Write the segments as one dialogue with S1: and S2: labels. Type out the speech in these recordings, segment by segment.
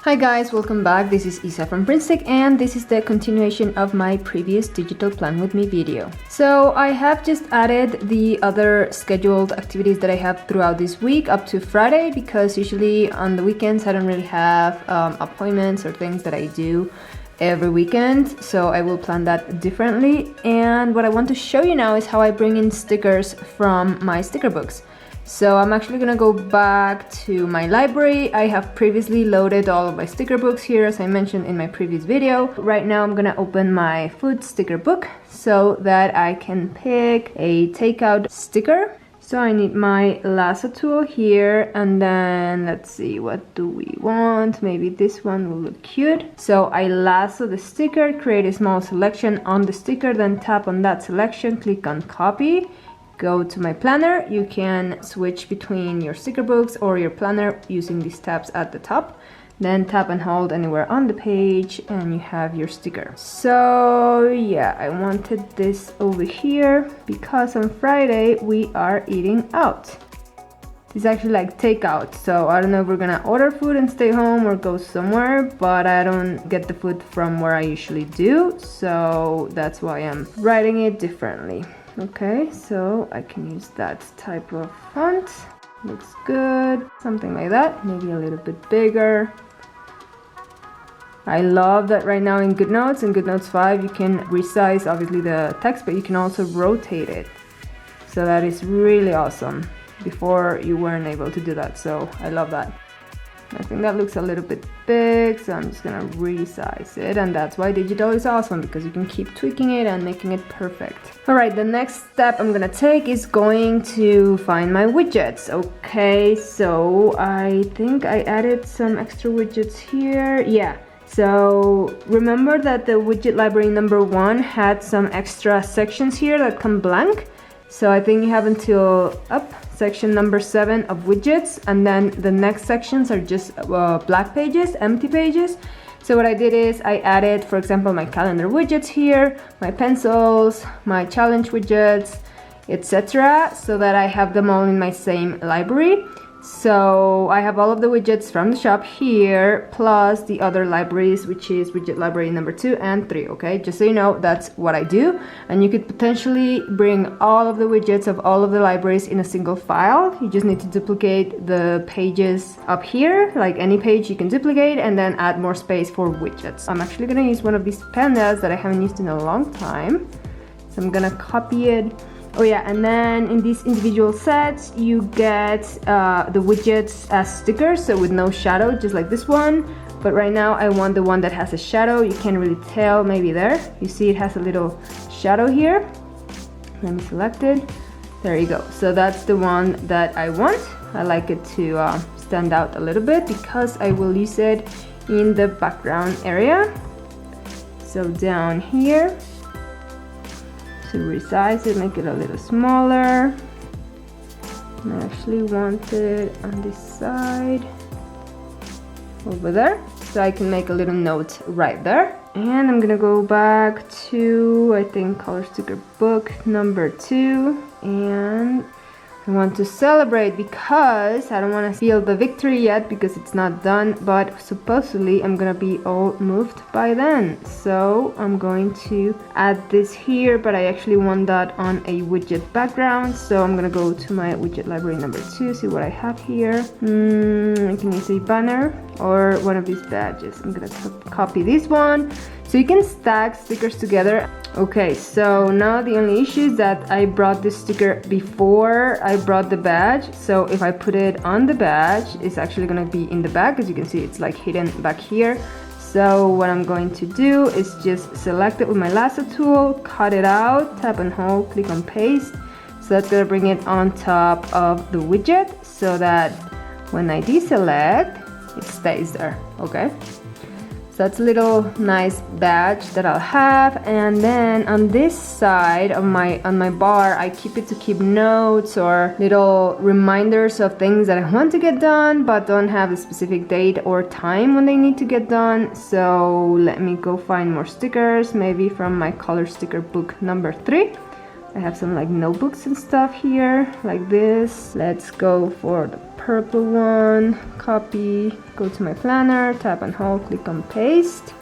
S1: Hi guys, welcome back. This is Isa from PrintStick and this is the continuation of my previous digital plan with me video. So I have just added the other scheduled activities that I have throughout this week up to Friday, because usually on the weekends I don't really have appointments or things that I do every weekend, so I will plan that differently. And what I want to show you now is how I bring in stickers from my sticker books. So I'm actually gonna go back to my library. I have previously loaded all of my sticker books here, as I mentioned in my previous video. Right now I'm gonna open my food sticker book so that I can pick a takeout sticker. So I need my lasso tool here, and then let's see, what do we want? Maybe this one will look cute. So I lasso the sticker, create a small selection on the sticker, then tap on that selection, click on copy. Go to my planner. You can switch between your sticker books or your planner using these tabs at the top. Then tap and hold anywhere on the page and you have your sticker. So yeah, I wanted this over here because on Friday we are eating out. It's actually like takeout, so I don't know if we're gonna order food and stay home or go somewhere, but I don't get the food from where I usually do, so that's why I'm writing it differently. Okay, so I can use that type of font. Looks good. Something like that. Maybe a little bit bigger. I love that right now in GoodNotes, in GoodNotes 5, you can resize obviously the text, but you can also rotate it. So that is really awesome. Before you weren't able to do that, so I love that. I think that looks a little bit big, so I'm just gonna resize it, and that's why digital is awesome, because you can keep tweaking it and making it perfect. Alright, the next step I'm gonna take is going to find my widgets. Okay, so I think I added some extra widgets here. Yeah, so remember that the widget library number 1 had some extra sections here that come blank. So I think you have until section number 7 of widgets, and then the next sections are just black pages, empty pages. So what I did is I added, for example, my calendar widgets here, my pencils, my challenge widgets, etc., so that I have them all in my same library. So I have all of the widgets from the shop here, plus the other libraries, which is widget library number 2 and 3, okay? Just so you know, that's what I do. And you could potentially bring all of the widgets of all of the libraries in a single file. You just need to duplicate the pages up here, like any page you can duplicate, and then add more space for widgets. I'm actually gonna use one of these pandas that I haven't used in a long time. So I'm gonna copy it. Oh yeah, and then in these individual sets you get the widgets as stickers, so with no shadow, just like this one. But right now I want the one that has a shadow. You can't really tell, maybe there. You see it has a little shadow here. Let me select it. There you go. So that's the one that I want. I like it to stand out a little bit because I will use it in the background area. So down here. To resize it, make it a little smaller. And I actually want it on this side over there, so I can make a little note right there. And I'm gonna go back to, I think, color sticker book number 2, and I want to celebrate because I don't want to feel the victory yet because it's not done, but supposedly I'm gonna be all moved by then. So I'm going to add this here, but I actually want that on a widget background. So I'm gonna go to my widget library number 2, see what I have here. I can use a banner or one of these badges. I'm gonna copy this one. So you can stack stickers together. Okay, so now the only issue is that I brought this sticker before I brought the badge. So if I put it on the badge, it's actually gonna be in the back. As you can see, it's like hidden back here. So what I'm going to do is just select it with my lasso tool, cut it out, tap and hold, click on paste. So that's gonna bring it on top of the widget so that when I deselect, it stays there, okay? So that's a little nice badge that I'll have. And then on this side of on my bar, I keep it to keep notes or little reminders of things that I want to get done but don't have a specific date or time when they need to get done. So let me go find more stickers, maybe from my color sticker book number 3. I have some like notebooks and stuff here, like this. Let's go for the purple one. Copy, go to my planner, tap and hold, click on paste.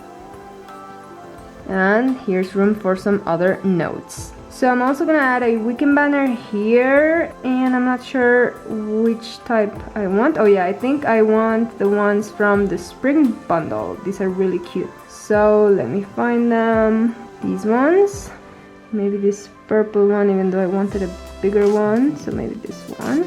S1: And here's room for some other notes. So I'm also gonna add a weekend banner here, and I'm not sure which type I want. Oh yeah, I think I want the ones from the spring bundle. These are really cute. So let me find them. These ones. Maybe this purple one, even though I wanted a bigger one. So maybe this one.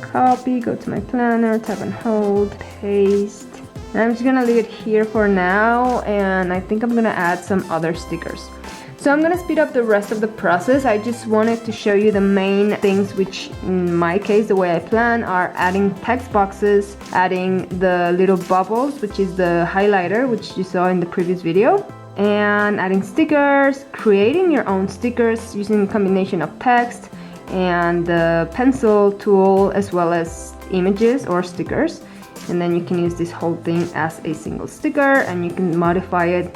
S1: Copy, go to my planner, tap and hold, paste. And I'm just gonna leave it here for now, and I think I'm gonna add some other stickers. So I'm gonna speed up the rest of the process. I just wanted to show you the main things, which in my case, the way I plan, are adding text boxes, adding the little bubbles, which is the highlighter, which you saw in the previous video, and adding stickers, creating your own stickers using a combination of text and the pencil tool, as well as images or stickers. And then you can use this whole thing as a single sticker, and you can modify it,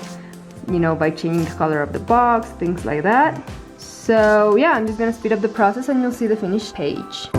S1: you know, by changing the color of the box, things like that. So yeah, I'm just gonna speed up the process and you'll see the finished page.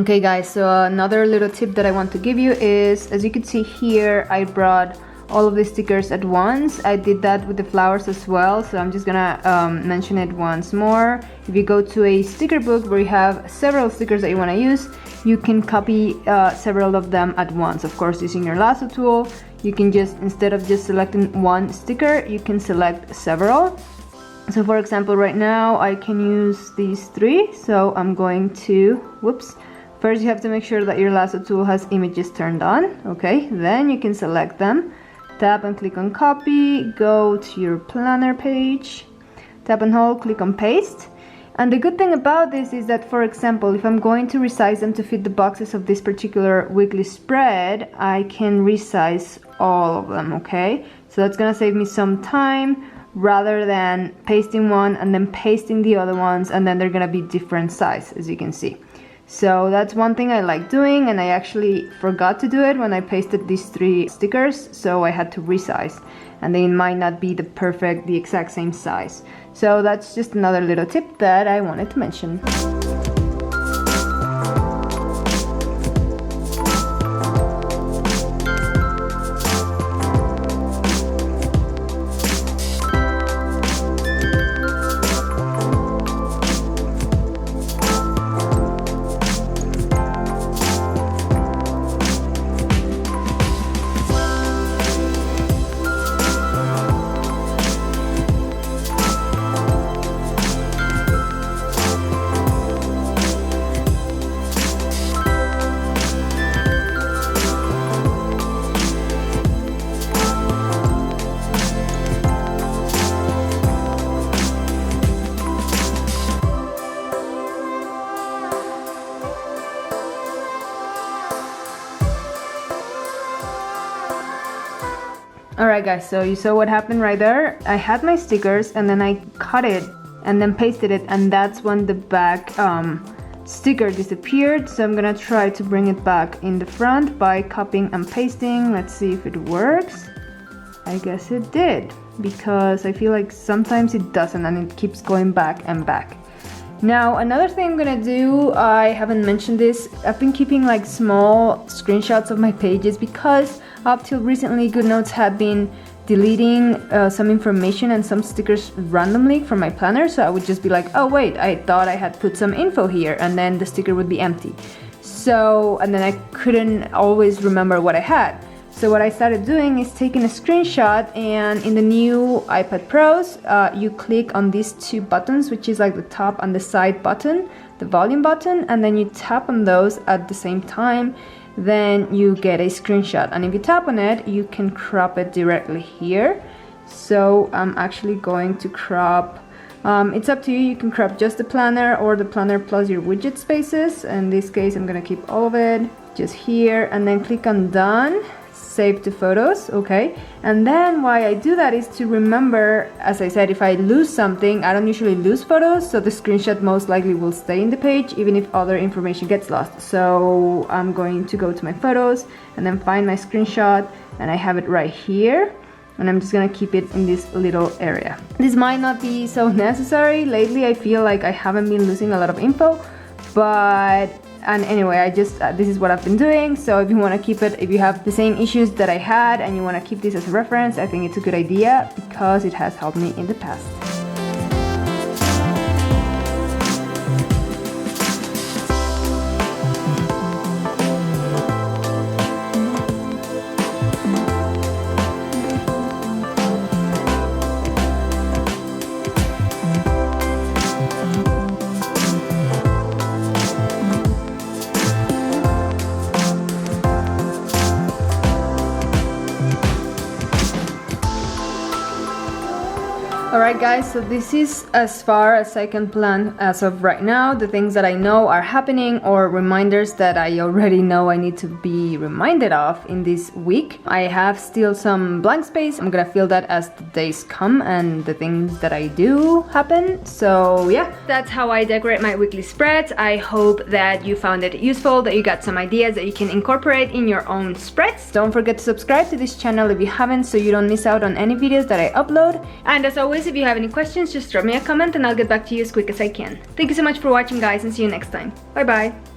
S1: Okay guys, so another little tip that I want to give you is, as you can see here, I brought all of the stickers at once. I did that with the flowers as well, so I'm just gonna mention it once more. If you go to a sticker book where you have several stickers that you want to use, you can copy several of them at once. Of course, using your lasso tool, you can just, instead of just selecting one sticker, you can select several. So for example, right now I can use these 3, so I'm going to, whoops, first you have to make sure that your lasso tool has images turned on. Okay, then you can select them, tap and click on copy, go to your planner page, tap and hold, click on paste. And the good thing about this is that, for example, if I'm going to resize them to fit the boxes of this particular weekly spread, I can resize all of them, okay? So that's gonna save me some time rather than pasting one and then pasting the other ones, and then they're gonna be different size, as you can see. So that's one thing I like doing, and I actually forgot to do it when I pasted these 3 stickers, so I had to resize, and they might not be the exact same size. So that's just another little tip that I wanted to mention. Alright guys, so you saw what happened right there. I had my stickers and then I cut it and then pasted it, and that's when the back sticker disappeared. So I'm gonna try to bring it back in the front by copying and pasting. Let's see if it works. I guess it did, because I feel like sometimes it doesn't and it keeps going back and back. Now another thing I'm gonna do, I haven't mentioned this, I've been keeping like small screenshots of my pages, because up till recently GoodNotes had been deleting some information and some stickers randomly from my planner. So I would just be like, oh wait, I thought I had put some info here, and then the sticker would be empty. So, and then I couldn't always remember what I had. So what I started doing is taking a screenshot, and in the new iPad Pros, you click on these 2 buttons, which is like the top and the side button, the volume button, and then you tap on those at the same time, then you get a screenshot. And if you tap on it, you can crop it directly here. So I'm actually going to crop, it's up to you, you can crop just the planner or the planner plus your widget spaces. In this case, I'm gonna keep all of it just here, and then click on done. Save to photos, okay? And then why I do that is to remember, as I said, if I lose something, I don't usually lose photos, so the screenshot most likely will stay in the page even if other information gets lost. So I'm going to go to my photos and then find my screenshot, and I have it right here, and I'm just gonna keep it in this little area. This might not be so necessary. Lately I feel like I haven't been losing a lot of info, but and anyway, I just this is what I've been doing. So if you want to keep it, if you have the same issues that I had and you want to keep this as a reference, I think it's a good idea because it has helped me in the past. Alright guys, so this is as far as I can plan as of right now. The things that I know are happening, or reminders that I already know I need to be reminded of in this week. I have still some blank space. I'm gonna fill that as the days come and the things that I do happen. So yeah, that's how I decorate my weekly spreads. I hope that you found it useful, that you got some ideas that you can incorporate in your own spreads. Don't forget to subscribe to this channel if you haven't, so you don't miss out on any videos that I upload. And as always, if you have any questions, just drop me a comment and I'll get back to you as quick as I can. Thank you so much for watching guys, and see you next time. Bye bye!